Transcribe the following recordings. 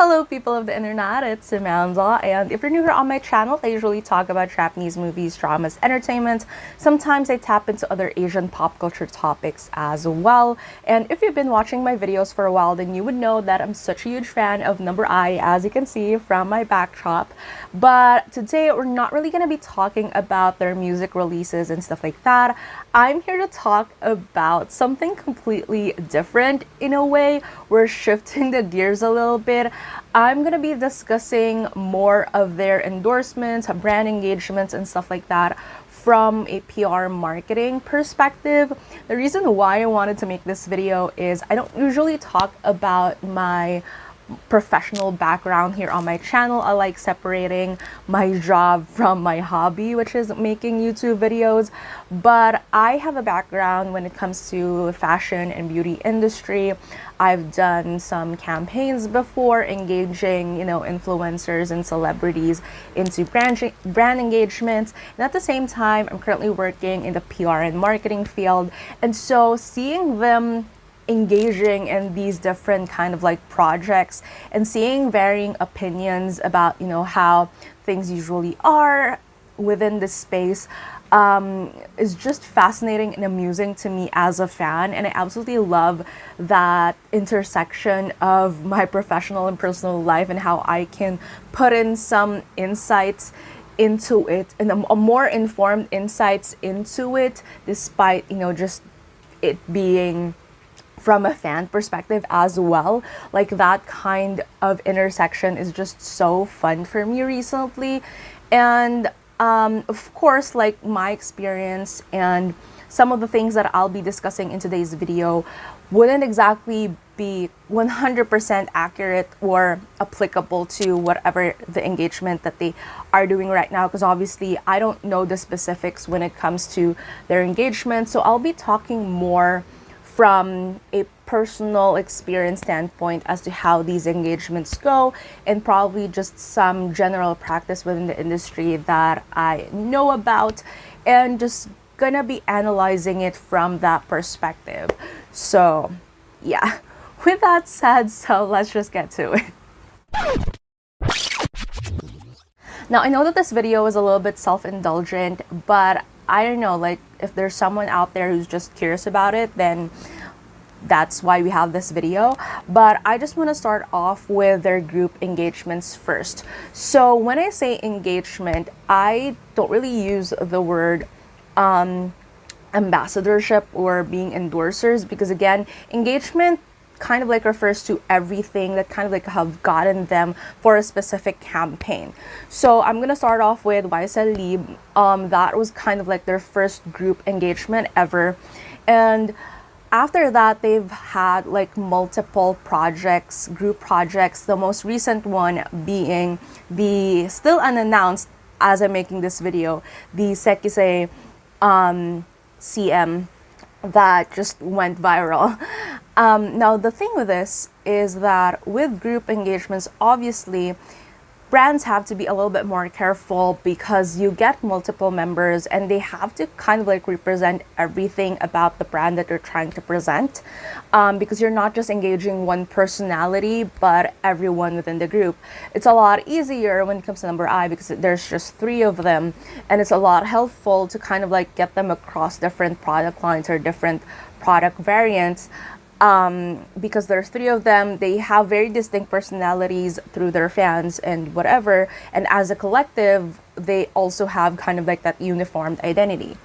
Hello people of the internet, it's Amanda, and if you're new here on my channel, I usually talk about Japanese movies, dramas, entertainment. Sometimes I tap into other Asian pop culture topics as well. And if you've been watching my videos for a while, then you would know that I'm such a huge fan of No.Ⅰ, as you can see from my backdrop. But today we're not really going to be talking about their music releases and stuff like that. I'm here to talk about something completely different in a way. We're shifting the gears a little bit. I'm going to be discussing more of their endorsements, brand engagements, and stuff like that from a PR marketing perspective. The reason why I wanted to make this video is I don't usually talk about my professional background here on my channel. I like separating my job from my hobby, which is making YouTube videos. But I have a background when it comes to fashion and beauty industry. I've done some campaigns before, engaging, influencers and celebrities into brand engagements. And at the same time, I'm currently working in the PR and marketing field. And so seeing them engaging in these different kind of like projects and seeing varying opinions about how things usually are within this space is just fascinating and amusing to me as a fan. And I absolutely love that intersection of my professional and personal life and how I can put in some insights into it and a more informed insights into it, despite just it being from a fan perspective as well. Like, that kind of intersection is just so fun for me recently. And of course, like, my experience and some of the things that I'll be discussing in today's video wouldn't exactly be 100% accurate or applicable to whatever the engagement that they are doing right now, because obviously I don't know the specifics when it comes to their engagement. So I'll be talking more from a personal experience standpoint as to how these engagements go, and probably just some general practice within the industry that I know about, and just gonna be analyzing it from that perspective. So yeah, with that said, so let's just get to it. Now, I know that this video is a little bit self-indulgent, but I don't know, like, if there's someone out there who's just curious about it, then that's why we have this video. But I just want to start off with their group engagements first. So when I say engagement, I don't really use the word ambassadorship or being endorsers, because again, engagement kind of like refers to everything that kind of like have gotten them for a specific campaign. So I'm gonna start off with YSL. That was kind of like their first group engagement ever, and after that they've had like multiple projects, group projects, the most recent one being the still unannounced as I'm making this video, the Sekisei CM that just went viral. Now, the thing with this is that with group engagements, obviously, brands have to be a little bit more careful because you get multiple members and they have to kind of like represent everything about the brand that you're trying to present, because you're not just engaging one personality, but everyone within the group. It's a lot easier when it comes to No.Ⅰ because there's just 3 of them, and it's a lot helpful to kind of like get them across different product lines or different product variants. Because there's 3 of them, they have very distinct personalities through their fans and whatever, and as a collective they also have kind of like that uniformed identity.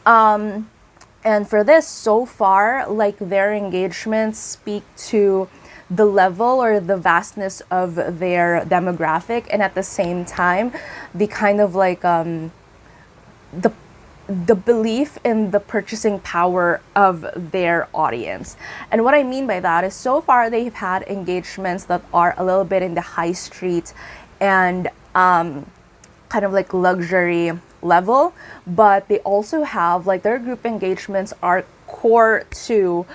And for this, so far, like, their engagements speak to the level or the vastness of their demographic, and at the same time the kind of like the belief in the purchasing power of their audience. And what I mean by that is, so far they've had engagements that are a little bit in the high street and kind of like luxury level, but they also have like their group engagements are core to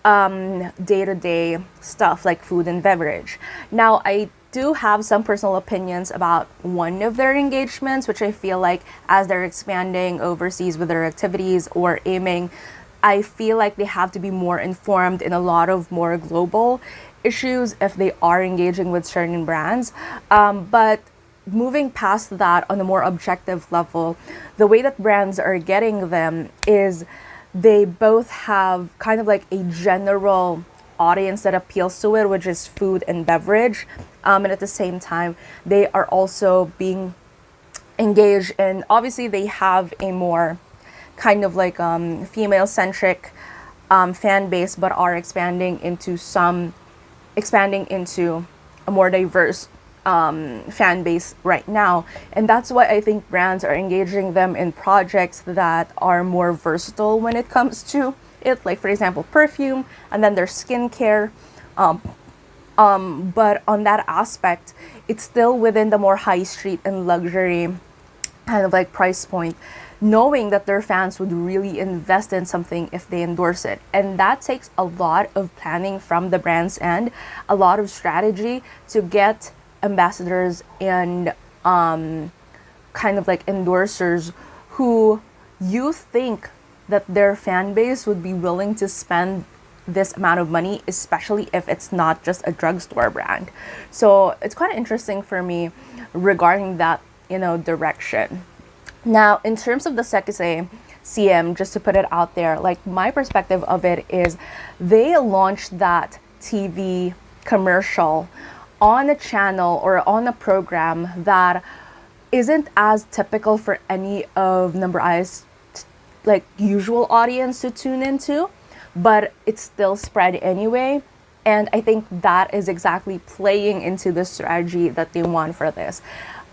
day-to-day stuff like food and beverage. Now, I do have some personal opinions about one of their engagements, which I feel like as they're expanding overseas with their activities or aiming, I feel like they have to be more informed in a lot of more global issues if they are engaging with certain brands. But moving past that on a more objective level, the way that brands are getting them is they both have kind of like a general audience that appeals to it, which is food and beverage. And at the same time, they are also being engaged, and obviously they have a more kind of like female centric fan base, but are expanding into a more diverse fan base right now. And that's why I think brands are engaging them in projects that are more versatile when it comes to it, like for example perfume, and then there's skincare. But on that aspect, it's still within the more high street and luxury kind of like price point, knowing that their fans would really invest in something if they endorse it. And that takes a lot of planning from the brand's end, a lot of strategy to get ambassadors and kind of like endorsers who you think that their fan base would be willing to spend this amount of money, especially if it's not just a drugstore brand. So it's quite interesting for me regarding that, direction. Now, in terms of the Sekisei CM, just to put it out there, like my perspective of it is they launched that TV commercial on a channel or on a program that isn't as typical for any of No. I's like usual audience to tune into, but it's still spread anyway. And I think that is exactly playing into the strategy that they want for this.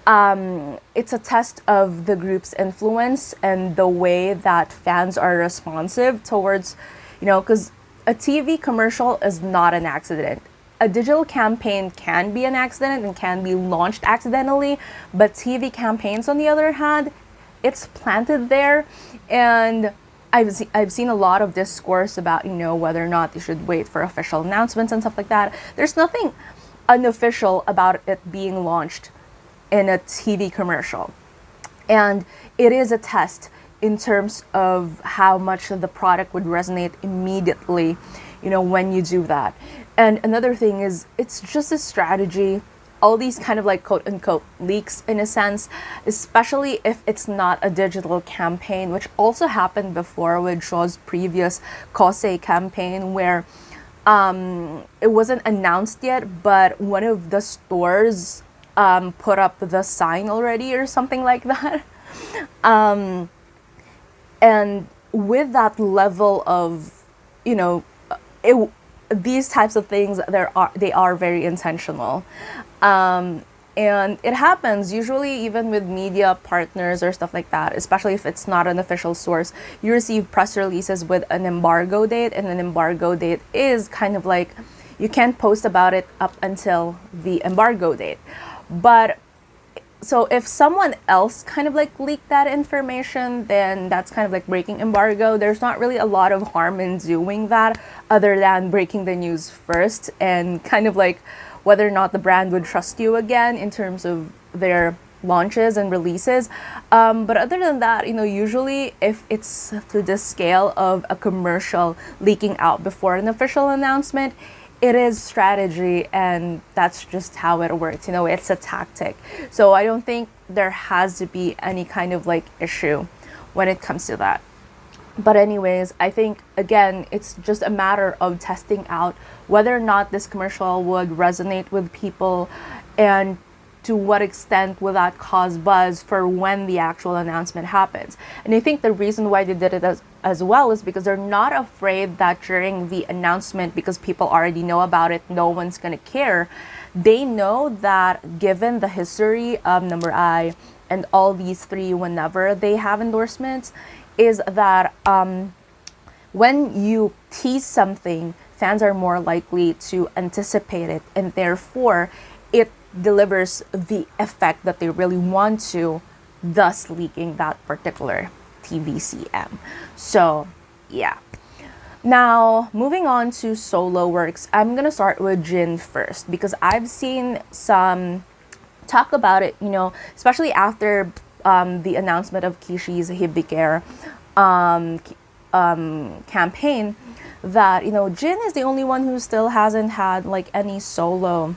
It's a test of the group's influence and the way that fans are responsive towards, because a TV commercial is not an accident. A digital campaign can be an accident and can be launched accidentally, but TV campaigns, on the other hand, it's planted there. And I've seen a lot of discourse about, whether or not they should wait for official announcements and stuff like that. There's nothing unofficial about it being launched in a TV commercial. And it is a test in terms of how much the product would resonate immediately, when you do that. And another thing is, it's just a strategy. All these kind of like quote unquote leaks in a sense, especially if it's not a digital campaign, which also happened before with Shaw's previous Kosei campaign, where it wasn't announced yet, but one of the stores put up the sign already or something like that. And with that level of, these types of things, they are very intentional. And it happens usually even with media partners or stuff like that, especially if it's not an official source. You receive press releases with an embargo date, and an embargo date is kind of like you can't post about it up until the embargo date. But so if someone else kind of like leaked that information, then that's kind of like breaking embargo. There's not really a lot of harm in doing that other than breaking the news first and kind of like whether or not the brand would trust you again in terms of their launches and releases. But other than that, usually if it's to the scale of a commercial leaking out before an official announcement, it is strategy, and that's just how it works. It's a tactic. So I don't think there has to be any kind of like issue when it comes to that. But anyways, I think, again, it's just a matter of testing out whether or not this commercial would resonate with people, and to what extent will that cause buzz for when the actual announcement happens. And I think the reason why they did it as well is because they're not afraid that during the announcement, because people already know about it, no one's going to care. They know that given the history of No. I and all these three, whenever they have endorsements, is that when you tease something, fans are more likely to anticipate it, and therefore it delivers the effect that they really want to, thus leaking that particular TVCM. So yeah. Now, moving on to solo works, I'm gonna start with Jin first, because I've seen some talk about it, especially after the announcement of Kishi's Hibikare campaign, that, Jin is the only one who still hasn't had like any solo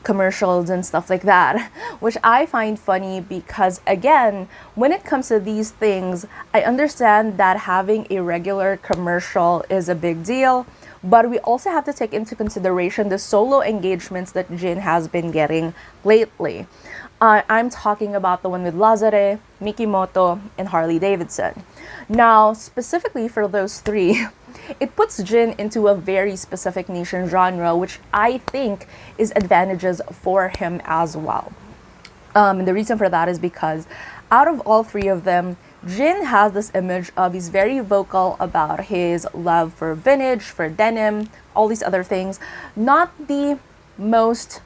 commercials and stuff like that, which I find funny because, again, when it comes to these things, I understand that having a regular commercial is a big deal, but we also have to take into consideration the solo engagements that Jin has been getting lately. I'm talking about the one with Lazare, Mikimoto, and Harley Davidson. Now, specifically for those three, it puts Jin into a very specific niche and genre, which I think is advantages for him as well. And the reason for that is because out of all three of them, Jin has this image of he's very vocal about his love for vintage, for denim, all these other things. Not the most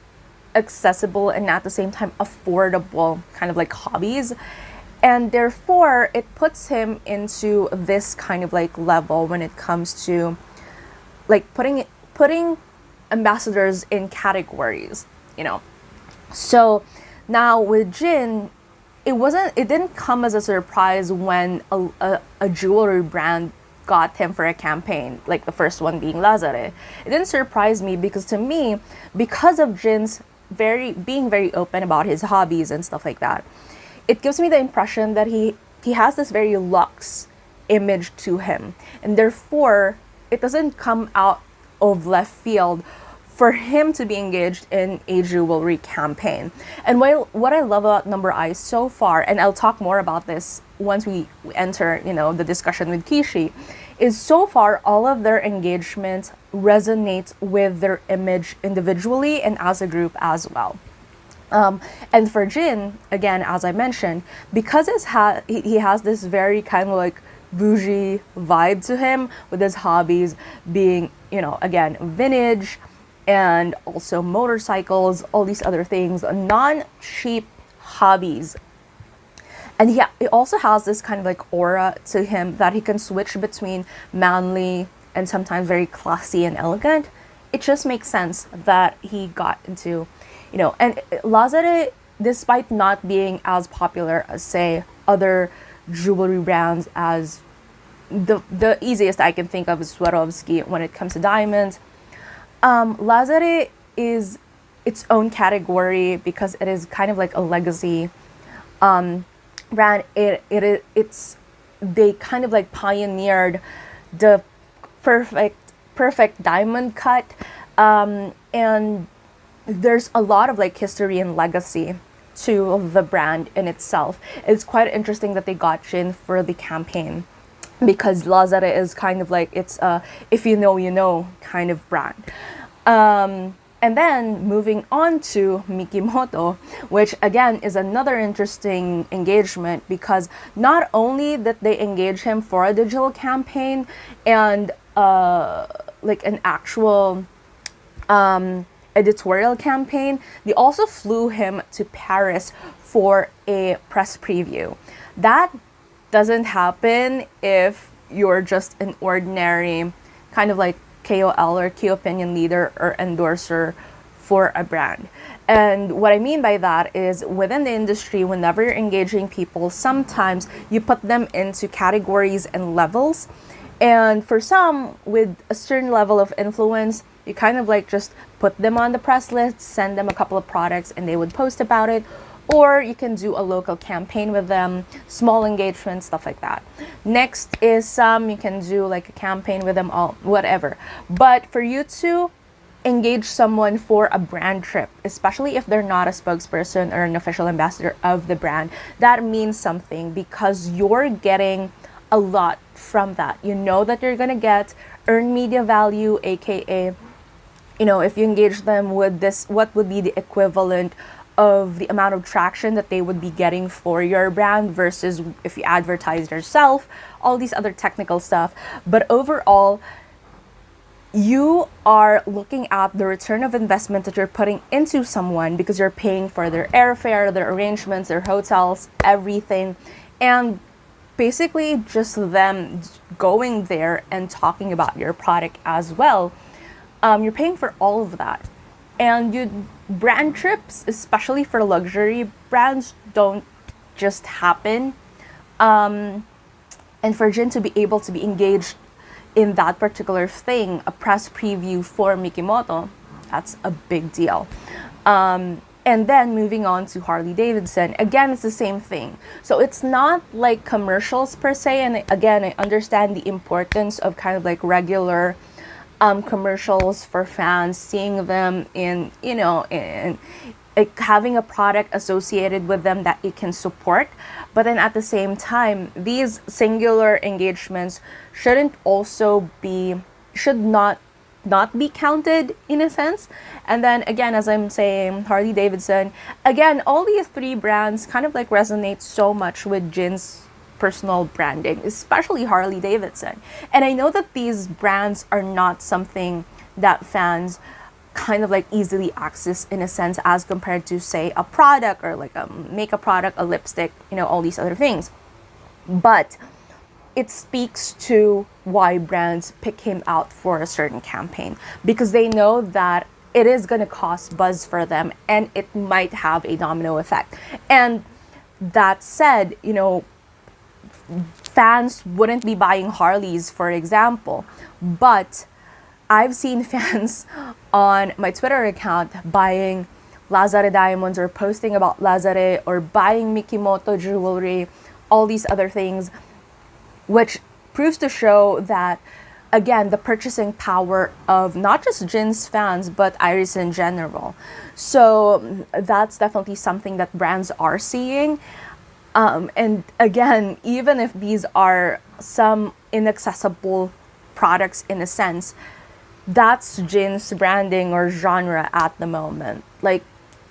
accessible and at the same time affordable kind of like hobbies. And therefore, it puts him into this kind of like level when it comes to like putting ambassadors in categories, So now with Jin, it didn't come as a surprise when a jewelry brand got him for a campaign, like the first one being Lazare. It didn't surprise me because to me, because of Jin's being very open about his hobbies and stuff like that, it gives me the impression that he has this very luxe image to him, and therefore it doesn't come out of left field for him to be engaged in a jewelry campaign. And what I love about No.Ⅰ so far, and I'll talk more about this once we enter, the discussion with Kishi, is so far all of their engagements resonate with their image individually and as a group as well. And for Jin, again, as I mentioned, because he has this very kind of like bougie vibe to him, with his hobbies being, again, vintage and also motorcycles, all these other things, non-cheap hobbies. And he also has this kind of like aura to him that he can switch between manly and sometimes very classy and elegant. It just makes sense that he got into, and Lazare, despite not being as popular as, say, other jewelry brands, as the easiest I can think of is Swarovski when it comes to diamonds, Lazare is its own category because it is kind of like a legacy brand. They kind of like pioneered the perfect diamond cut, and there's a lot of like history and legacy to the brand in itself. It's quite interesting that they got Jin for the campaign because Lazare is kind of like, it's a if you know kind of brand. And then moving on to Mikimoto, which again is another interesting engagement because not only that they engage him for a digital campaign and like an actual editorial campaign, they also flew him to Paris for a press preview. That doesn't happen if you're just an ordinary kind of like KOL or key opinion leader or endorser for a brand. And what I mean by that is within the industry, whenever you're engaging people, sometimes you put them into categories and levels. And for some, with a certain level of influence, you kind of like just put them on the press list, send them a couple of products, and they would post about it. Or you can do a local campaign with them, small engagement, stuff like that. Next is you can do like a campaign with them, all whatever. But for you to engage someone for a brand trip, especially if they're not a spokesperson or an official ambassador of the brand, that means something because you're getting a lot from that. You know that you're gonna get earned media value, aka, if you engage them with this, what would be the equivalent of the amount of traction that they would be getting for your brand versus if you advertise yourself, all these other technical stuff. But overall, you are looking at the return of investment that you're putting into someone because you're paying for their airfare, their arrangements, their hotels, everything. And basically just them going there and talking about your product as well. You're paying for all of that. And brand trips, especially for luxury brands, don't just happen. And for Jin to be able to be engaged in that particular thing, a press preview for Mikimoto, that's a big deal. And then moving on to Harley Davidson, again, it's the same thing. So it's not like commercials per se. And again, I understand the importance of kind of like regular commercials for fans, seeing them in, in like having a product associated with them that you can support. But then at the same time, these singular engagements should not be counted in a sense. And then again, as I'm saying, Harley Davidson, again, all these three brands kind of like resonate so much with Jin's personal branding, especially Harley Davidson. And I know that these brands are not something that fans kind of like easily access in a sense as compared to, say, a product or like a makeup product, a lipstick, all these other things. But it speaks to why brands pick him out for a certain campaign, because they know that it is going to cause buzz for them and it might have a domino effect. And that said, fans wouldn't be buying Harleys, for example, but I've seen fans on my Twitter account buying Lazare diamonds or posting about Lazare or buying Mikimoto jewelry, all these other things, which proves to show that, again, the purchasing power of not just Jin's fans, but Iris in general. So that's definitely something that brands are seeing. And again, even if these are some inaccessible products in a sense, that's Jin's branding or genre at the moment. Like,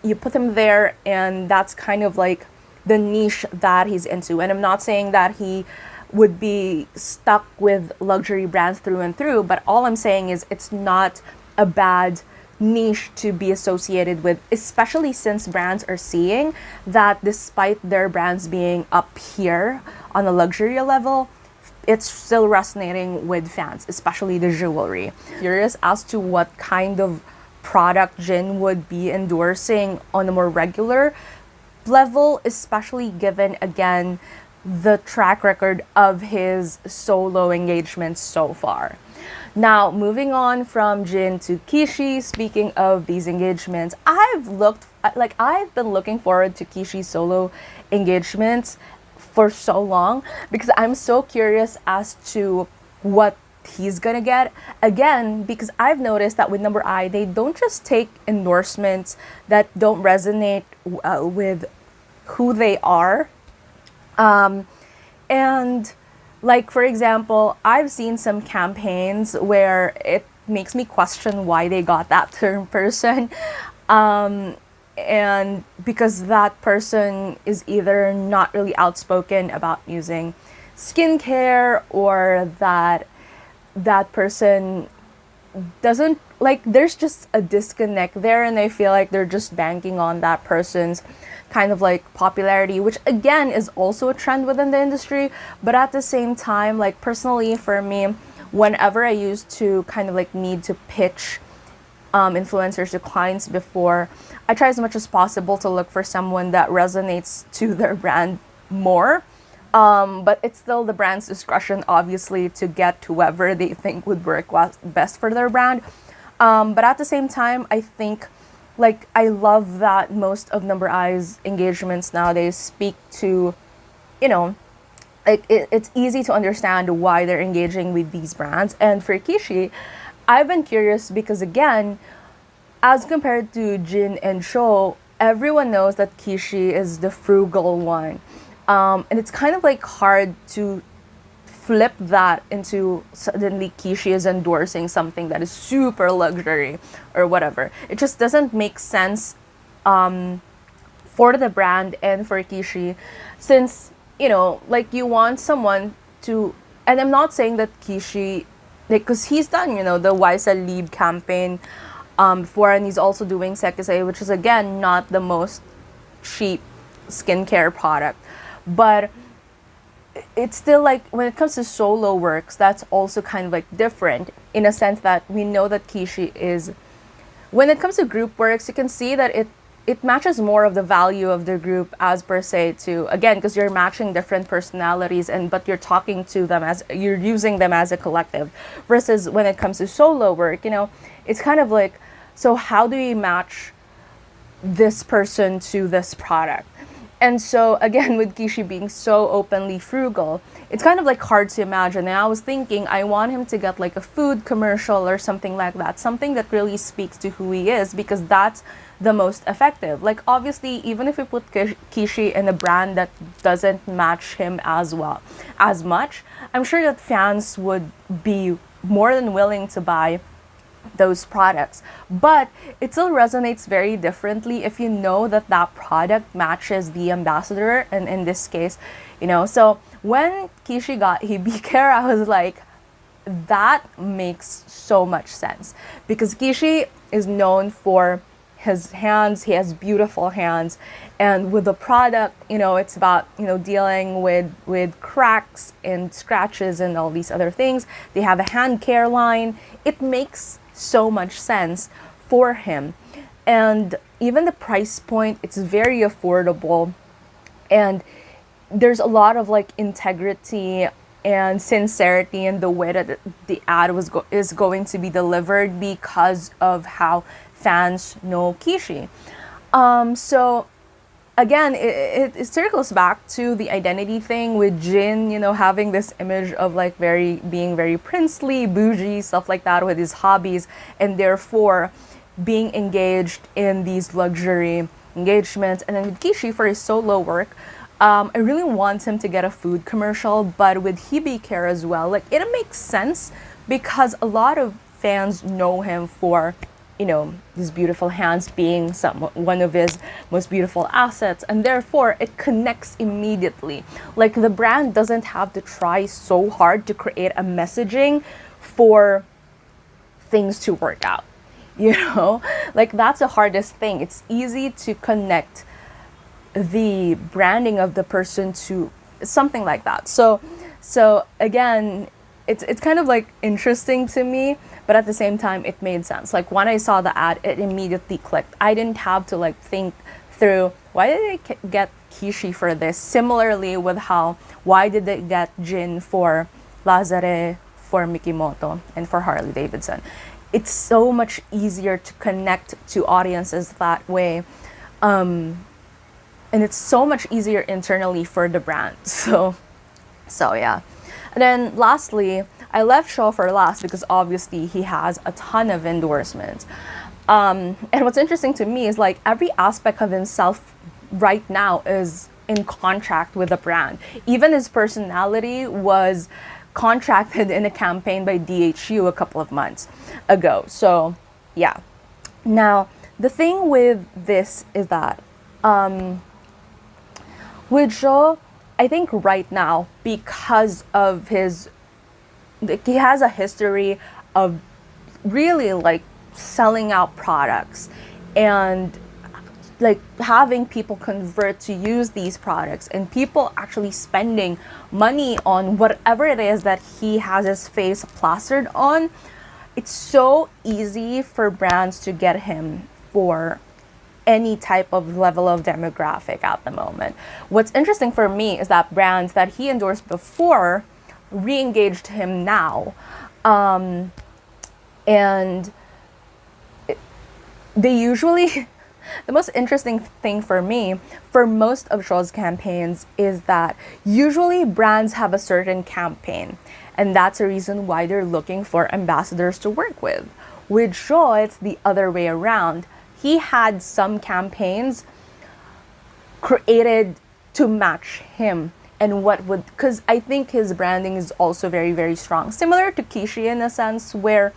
you put him there and that's kind of like the niche that he's into. And I'm not saying that he would be stuck with luxury brands through and through, but all I'm saying is it's not a bad niche to be associated with, especially since brands are seeing that despite their brands being up here on a luxury level, it's still resonating with fans, especially the jewelry. Curious as to what kind of product Jin would be endorsing on a more regular level, especially given, again, the track record of his solo engagements so far. Now, moving on from Jin to Kishi, speaking of these engagements, I've been looking forward to Kishi's solo engagements for so long because I'm so curious as to what he's gonna get. Again, because I've noticed that with No.Ⅰ, they don't just take endorsements that don't resonate with who they are. And like, for example, I've seen some campaigns where it makes me question why they got that certain person. And because that person is either not really outspoken about using skincare, or that person doesn't, like, there's just a disconnect there, and I feel like they're just banking on that person's kind of like popularity, which again is also a trend within the industry. But at the same time, like, personally for me, whenever I used to kind of like need to pitch influencers to clients before, I try as much as possible to look for someone that resonates to their brand more. But it's still the brand's discretion, obviously, to get whoever they think would work best for their brand. But at the same time, I think, like, I love that most of No.Ⅰ's engagements nowadays speak to, like, it's easy to understand why they're engaging with these brands. And for Kishi, I've been curious because, again, as compared to Jin and Sho, everyone knows that Kishi is the frugal one. And it's kind of like hard to flip that into suddenly Kishi is endorsing something that is super luxury or whatever. It just doesn't make sense for the brand and for Kishi, since, like, you want someone to, and I'm not saying that Kishi, like, because he's done, the YSL Lieb campaign before, and he's also doing Sekisei, which is, again, not the most cheap skincare product. But it's still, like, when it comes to solo works, that's also kind of like different in a sense that we know that Kishi is, when it comes to group works, you can see that it matches more of the value of the group as per se to, again, because you're matching different personalities, and but you're talking to them as, you're using them as a collective, versus when it comes to solo work, it's kind of like, so how do we match this person to this product? And so again, with Kishi being so openly frugal, it's kind of like hard to imagine. And I was thinking, I want him to get like a food commercial or something like that, something that really speaks to who he is, because that's the most effective. Like obviously, even if we put Kishi in a brand that doesn't match him as well, as much, I'm sure that fans would be more than willing to buy those products. But it still resonates very differently if you know that that product matches the ambassador, and in this case, so when Kishi got Hebe Care, I was like, that makes so much sense, because Kishi is known for his hands. He has beautiful hands, and with the product, it's about dealing with cracks and scratches and all these other things. They have a hand care line. It makes so much sense for him, and even the price point, it's very affordable, and there's a lot of like integrity and sincerity in the way that the ad is going to be delivered, because of how fans know Kishi. So again, it circles back to the identity thing with Jin, having this image of like being very princely, bougie, stuff like that, with his hobbies, and therefore being engaged in these luxury engagements. And then with Kishi, for his solo work, I really want him to get a food commercial, but with Hebe Care as well, like it makes sense, because a lot of fans know him for his beautiful hands being one of his most beautiful assets, and therefore it connects immediately. Like the brand doesn't have to try so hard to create a messaging for things to work out. Like that's the hardest thing. It's easy to connect the branding of the person to something like that. So again, it's kind of like interesting to me, but at the same time, it made sense. Like when I saw the ad, it immediately clicked. I didn't have to like think through, why did they get Kishi for this? Similarly with why did they get Jin for Lazare, for Mikimoto, and for Harley Davidson? It's so much easier to connect to audiences that way. And it's so much easier internally for the brand. So yeah. And then lastly, I left Shaw for last because obviously he has a ton of endorsements. And what's interesting to me is like every aspect of himself right now is in contract with the brand. Even his personality was contracted in a campaign by DHU a couple of months ago. So yeah. Now, the thing with this is that with Shaw, I think right now, because of he has a history of really like selling out products and like having people convert to use these products, and people actually spending money on whatever it is that he has his face plastered on. It's so easy for brands to get him for any type of level of demographic at the moment. What's interesting for me is that brands that he endorsed before re-engaged him now. And they usually, the most interesting thing for me, for most of Shaw's campaigns, is that usually brands have a certain campaign, and that's the reason why they're looking for ambassadors to work with. With Shaw, it's the other way around. He had some campaigns created to match him and because I think his branding is also very, very strong. Similar to Kishi in a sense, where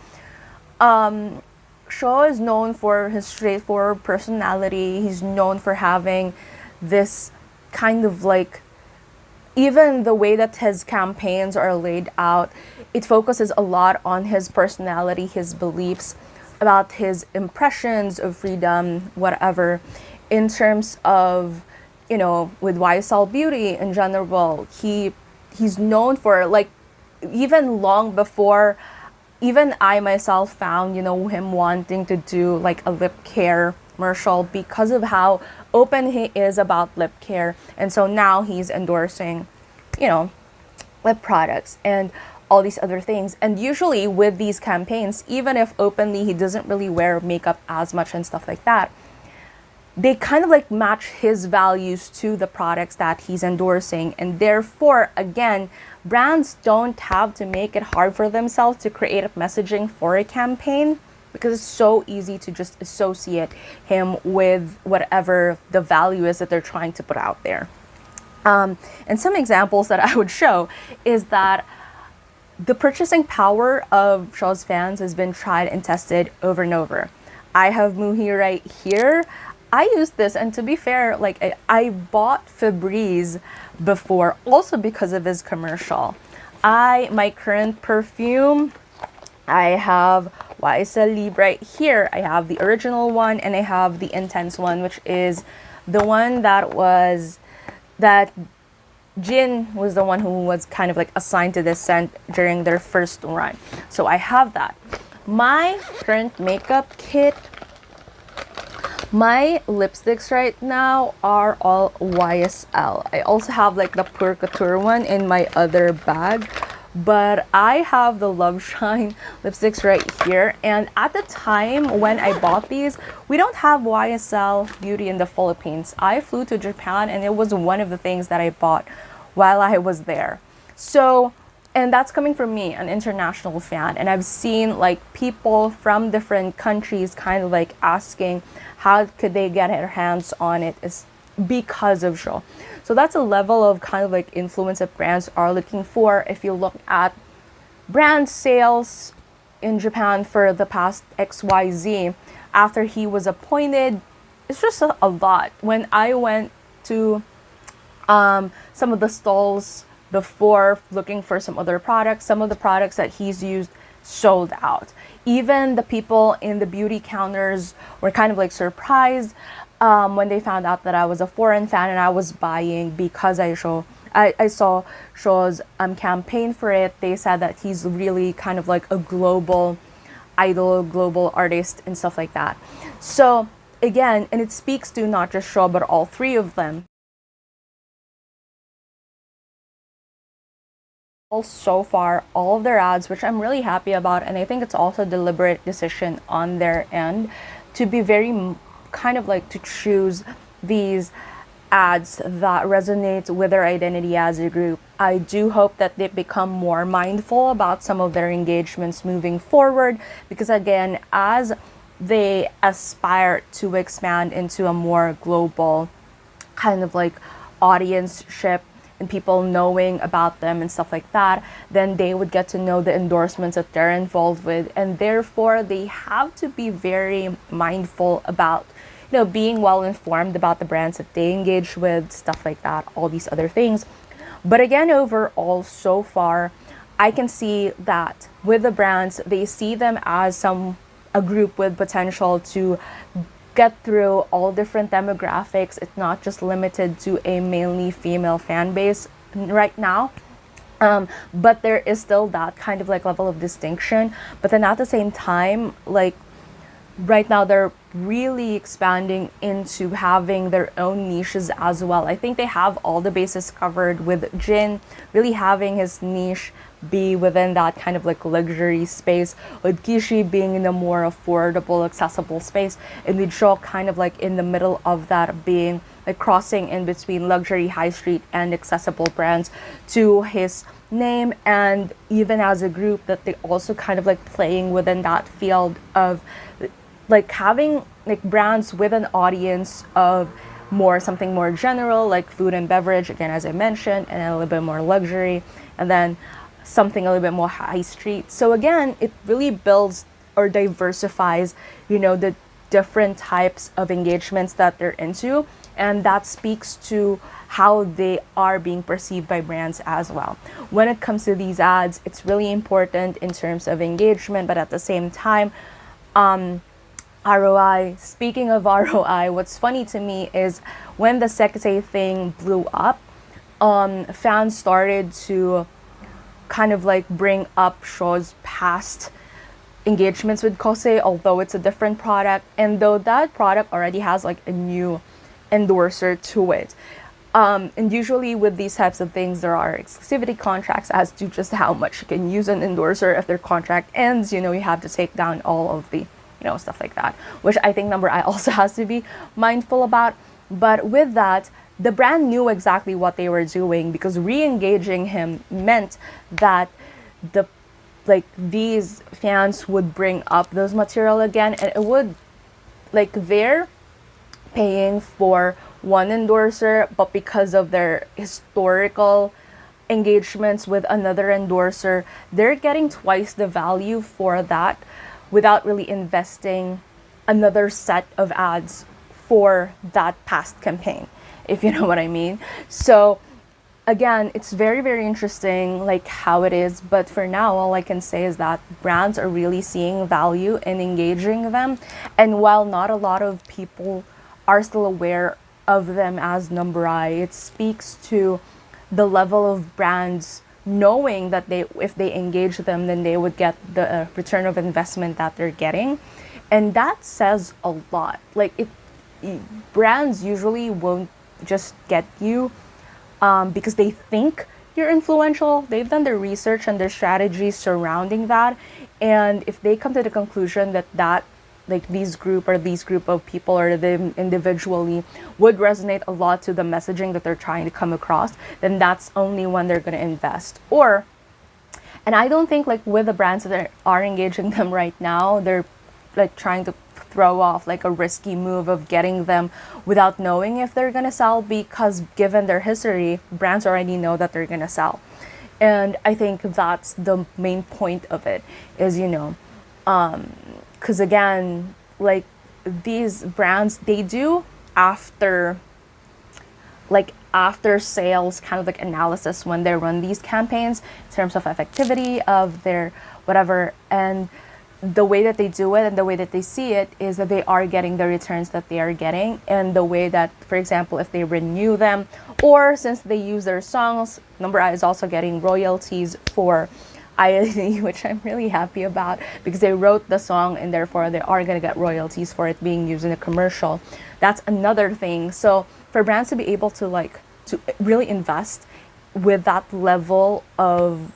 Shaw is known for his straightforward personality. He's known for having this kind of like, even the way that his campaigns are laid out, it focuses a lot on his personality, his beliefs, about his impressions of freedom, whatever. In terms of, with YSL Beauty in general, he's known for like, even long before, even I myself found, him wanting to do like a lip care commercial because of how open he is about lip care. And so now he's endorsing, lip products and all these other things. And usually with these campaigns, even if openly he doesn't really wear makeup as much and stuff like that, they kind of like match his values to the products that he's endorsing. And therefore, again, brands don't have to make it hard for themselves to create a messaging for a campaign, because it's so easy to just associate him with whatever the value is that they're trying to put out there. And some examples that I would show is that the purchasing power of Shaw's fans has been tried and tested over and over. I have Muhi right here. I used this, and to be fair, like I bought Febreze before also because of his commercial. My current perfume, I have YSL Libre right here. I have the original one and I have the intense one, which is the one that Jin was the one who was kind of like assigned to this scent during their first run. So I have that. My current makeup kit, my lipsticks right now are all YSL. I also have like the Pure Couture one in my other bag, but I have the Love Shine lipsticks right here. And at the time when I bought these, we don't have YSL Beauty in the Philippines. I flew to Japan and it was one of the things that I bought while I was there. So, and that's coming from me, an international fan. And I've seen like people from different countries kind of like asking how could they get their hands on it, is because of Shaw. So that's a level of kind of like influence that brands are looking for. If you look at brand sales in Japan for the past XYZ, after he was appointed, it's just a lot. When I went to some of the stalls before looking for some other products, some of the products that he's used sold out. Even the people in the beauty counters were kind of like surprised when they found out that I was a foreign fan and I was buying because I saw Shaw's campaign for it. They said that he's really kind of like a global idol, global artist and stuff like that. So again, and it speaks to not just Shaw but all three of them. So far, all of their ads, which I'm really happy about, and I think it's also a deliberate decision on their end to be very kind of like to choose these ads that resonate with their identity as a group. I do hope that they become more mindful about some of their engagements moving forward, because again, as they aspire to expand into a more global kind of like audience-ship and people knowing about them and stuff like that, then they would get to know the endorsements that they're involved with, and therefore they have to be very mindful about being well informed about the brands that they engage with, stuff like that, all these other things. But again, overall, so far, I can see that with the brands, they see them as a group with potential to get through all different demographics. It's not just limited to a mainly female fan base right now. But there is still that kind of like level of distinction. But then at the same time, like right now they're really expanding into having their own niches as well. I think they have all the bases covered, with Jin really having his niche be within that kind of like luxury space, with Kishi being in a more affordable, accessible space, and with Shaw kind of like in the middle of that, being like crossing in between luxury, high street, and accessible brands to his name. And even as a group, that they also kind of like playing within that field of like having like brands with an audience of something more general, like food and beverage, again as I mentioned, and a little bit more luxury, and then something a little bit more high street. So again, it really builds or diversifies, the different types of engagements that they're into, and that speaks to how they are being perceived by brands as well. When it comes to these ads, it's really important in terms of engagement, but at the same time, ROI. Speaking of ROI, what's funny to me is when the Sekete thing blew up, fans started to kind of like bring up Shaw's past engagements with Kose, although it's a different product, and though that product already has like a new endorser to it. And usually with these types of things, there are exclusivity contracts as to just how much you can use an endorser. If their contract ends, you have to take down all of the, stuff like that, which I think No.Ⅰ also has to be mindful about. But with that, the brand knew exactly what they were doing, because re-engaging him meant that these fans would bring up those material again, and it would, they're paying for one endorser, but because of their historical engagements with another endorser, they're getting twice the value for that without really investing another set of ads for that past campaign, if you know what I mean. So again, it's very, very interesting how it is, but for now all I can say is that brands are really seeing value in engaging them, and while not a lot of people are still aware of them as No.Ⅰ, it speaks to the level of brands knowing that if they engage them, then they would get the return of investment that they're getting, and that says a lot. Brands usually won't just get you because they think you're influential. They've done their research and their strategies surrounding that, and if they come to the conclusion that these group of people or them individually would resonate a lot to the messaging that they're trying to come across, then that's only when they're going to invest. And I don't think with the brands that are engaging them right now, they're trying to throw off a risky move of getting them without knowing if they're going to sell, because given their history, brands already know that they're going to sell. And I think that's the main point of it, is because again, these brands, they do after sales kind of analysis when they run these campaigns in terms of effectivity of their whatever, and the way that they do it and the way that they see it is that they are getting the returns that they are getting, and the way that, for example, if they renew them, or since they use their songs, No.Ⅰ is also getting royalties for INZM, which I'm really happy about, because they wrote the song and therefore they are going to get royalties for it being used in a commercial. That's another thing. So for brands to be able to to really invest with that level of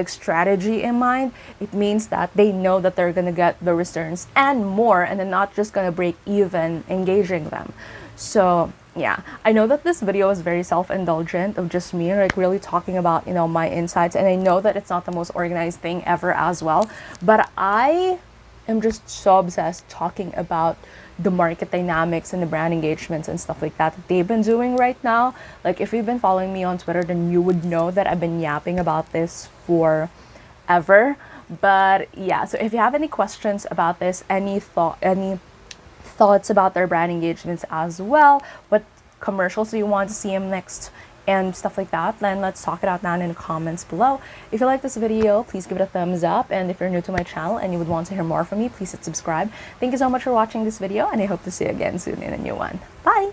strategy in mind, it means that they know that they're going to get the returns and more, and they're not just going to break even engaging them. So yeah, I know that this video is very self-indulgent of just me really talking about my insights, and I know that it's not the most organized thing ever as well, but I am just so obsessed talking about the market dynamics and the brand engagements and stuff like that they've been doing right now. If you've been following me on Twitter, then you would know that I've been yapping about this forever. But yeah, so if you have any questions about this, any thoughts about their brand engagements as well, what commercials do you want to see them next, and stuff like that, then let's talk it out down in the comments below. If you like this video, please give it a thumbs up, and if you're new to my channel and you would want to hear more from me, please hit subscribe. Thank you so much for watching this video, and I hope to see you again soon in a new one. Bye!